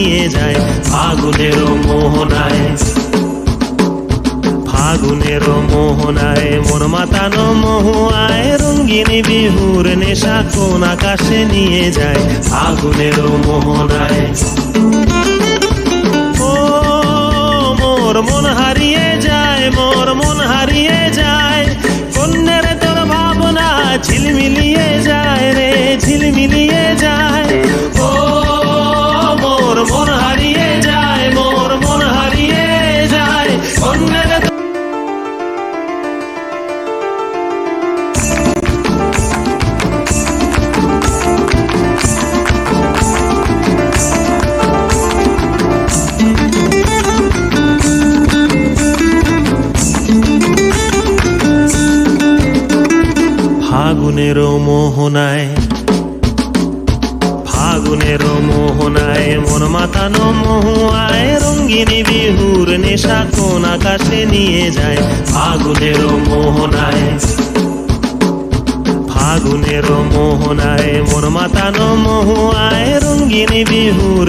নিয়ে যায় ফাগুনের মোহনায়। ফাগুনের মোহনায় মন মাতানো মহুয়ায় রঙ্গিনী বিহুর নেশা কোন আকাশে নিয়ে যায় ফাগুনের মোহনায়। ও মোর মন হারিয়ে যায়, মোর মন হারিয়ে যায়, কন্যের তোর ভাবনা ঝিলমিলিয়ে যায় রে, ঝিলমিলিয়ে যায়। ও মোর মন হারিয়ে যায়, মোর মন হারিয়ে যায়, কন্যের ফাগুনের মোহনায়। ফাগুনের মোহনায় মন মাতানো মহুয়ায় রঙ্গিনী বিহুর নেশা কোন আকাশে নিয়ে যায় ফাগুনের মোহনায়। ফাগুনের মোহনায় মন মাতানো মহুয়ায় রঙ্গিনী বিহুর